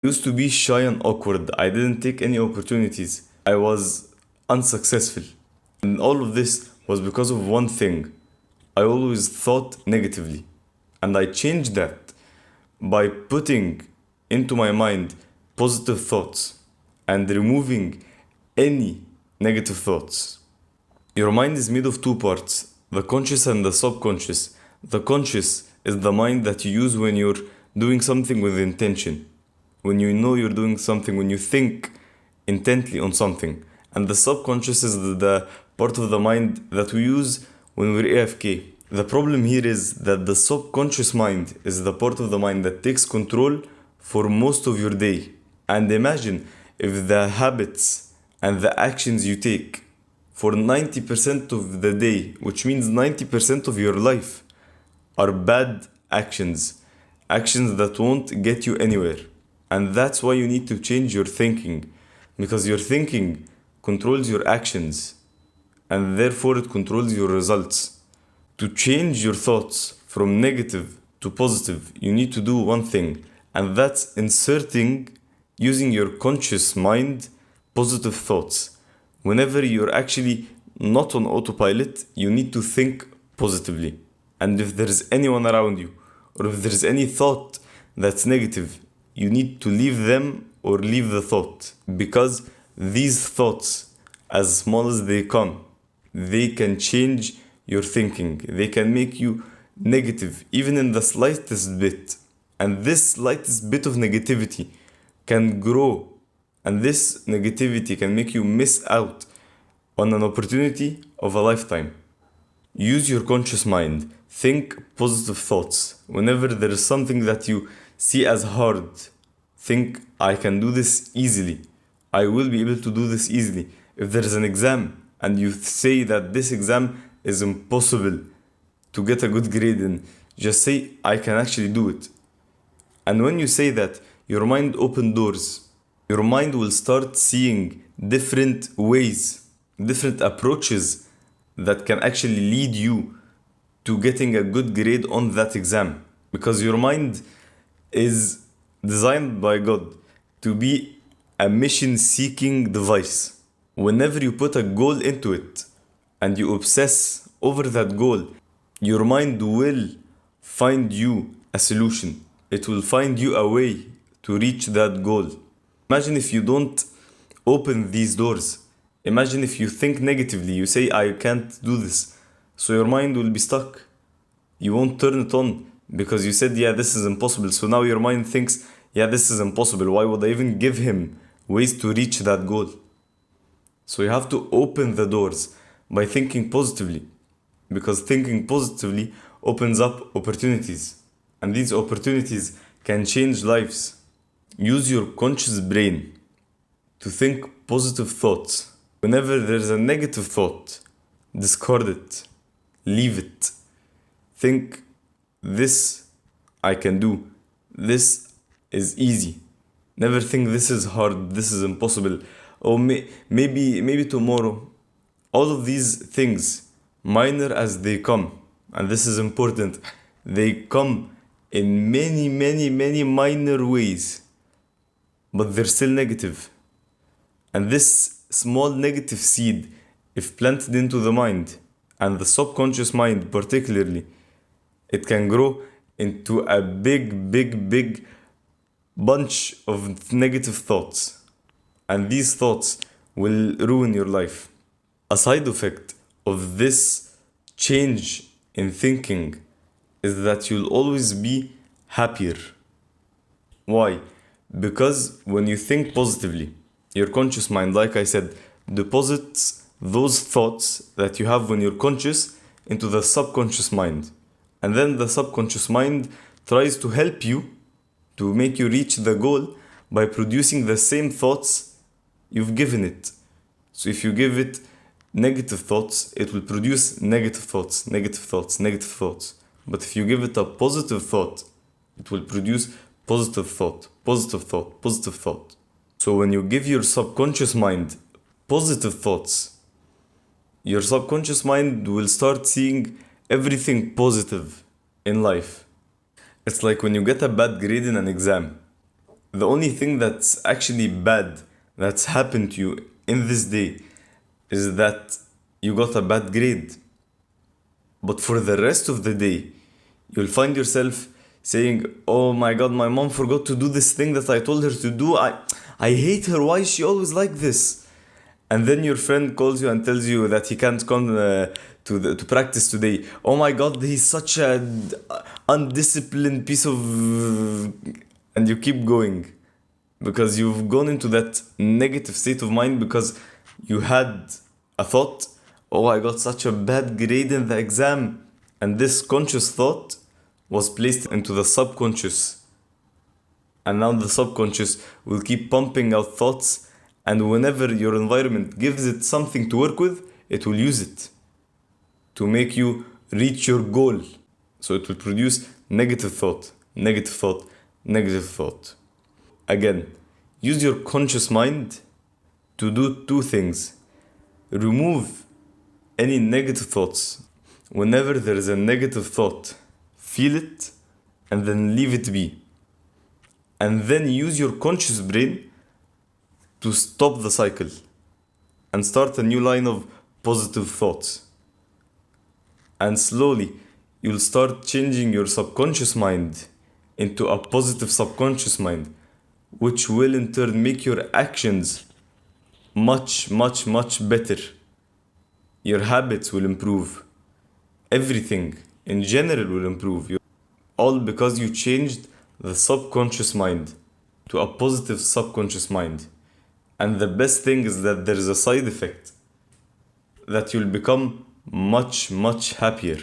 Used to be shy and awkward. I didn't take any opportunities. I was unsuccessful. And all of this was because of one thing. I always thought negatively. And I changed that by putting into my mind positive thoughts and removing any negative thoughts. Your mind is made of two parts, the conscious and the subconscious. The conscious is the mind that you use when you're doing something with intention, when you know you're doing something, when you think intently on something. And the subconscious is the part of the mind that we use when we're AFK. The problem here is that the subconscious mind is the part of the mind that takes control for most of your day. And imagine if the habits and the actions you take for 90% of the day, which means 90% of your life, are bad actions, actions that won't get you anywhere. And that's why you need to change your thinking, because your thinking controls your actions and therefore it controls your results. To change your thoughts from negative to positive, you need to do one thing, and that's inserting, using your conscious mind, positive thoughts. Whenever you're actually not on autopilot, you need to think positively. And if there's anyone around you, or if there's any thought that's negative, you need to leave them or leave the thought. Because these thoughts, as small as they come, they can change your thinking. They can make you negative, even in the slightest bit. And this slightest bit of negativity can grow. And this negativity can make you miss out on an opportunity of a lifetime. Use your conscious mind. Think positive thoughts. Whenever there is something that you see as hard, think, I can do this easily. I will be able to do this easily. If there is an exam and you say that this exam is impossible to get a good grade in, just say, I can actually do it. And when you say that, your mind opens doors. Your mind will start seeing different ways, different approaches that can actually lead you to getting a good grade on that exam. Because your mind is designed by God to be a mission-seeking device. Whenever you put a goal into it and you obsess over that goal, your mind will find you a solution. It will find you a way to reach that goal. Imagine if you don't open these doors. Imagine if you think negatively, you say, I can't do this. So your mind will be stuck. You won't turn it on because you said, yeah, this is impossible. So now your mind thinks, yeah, this is impossible. Why would I even give him ways to reach that goal? So you have to open the doors by thinking positively, because thinking positively opens up opportunities. And these opportunities can change lives. Use your conscious brain to think positive thoughts. Whenever there's a negative thought, discard it. Leave it. Think, this I can do. This is easy. Never think this is hard, this is impossible. Or maybe tomorrow. All of these things, minor as they come, and this is important, they come in many minor ways, but they're still negative. And this small negative seed, if planted into the mind, and the subconscious mind particularly, it can grow into a big bunch of negative thoughts. And these thoughts will ruin your life. A side effect of this change in thinking is that you'll always be happier. Why? Because when you think positively, your conscious mind, like I said, deposits those thoughts that you have when you're conscious into the subconscious mind. And then the subconscious mind tries to help you to make you reach the goal by producing the same thoughts you've given it. So if you give it negative thoughts, it will produce negative thoughts. But if you give it a positive thought, it will produce positive thought. So when you give your subconscious mind positive thoughts, your subconscious mind will start seeing everything positive in life. It's like when you get a bad grade in an exam. The only thing that's actually bad that's happened to you in this day is that you got a bad grade. But for the rest of the day, you'll find yourself saying, "Oh my god, my mom forgot to do this thing that I told her to do. I hate her. Why is she always like this?" And then your friend calls you and tells you that he can't come to practice today. "Oh my god, he's such a undisciplined piece of..." And you keep going because you've gone into that negative state of mind because you had a thought, "Oh, I got such a bad grade in the exam." And this conscious thought was placed into the subconscious. And now the subconscious will keep pumping out thoughts, and whenever your environment gives it something to work with, it will use it to make you reach your goal. So it will produce negative thought, negative thought, negative thought. Again, use your conscious mind to do two things. Remove any negative thoughts. Whenever there is a negative thought, feel it and then leave it be. And then use your conscious brain to stop the cycle and start a new line of positive thoughts. And slowly, you'll start changing your subconscious mind into a positive subconscious mind, which will in turn make your actions much, much, much better. Your habits will improve. Everything in general will improve. All because you changed the subconscious mind to a positive subconscious mind. And the best thing is that there is a side effect that you'll become much, much happier.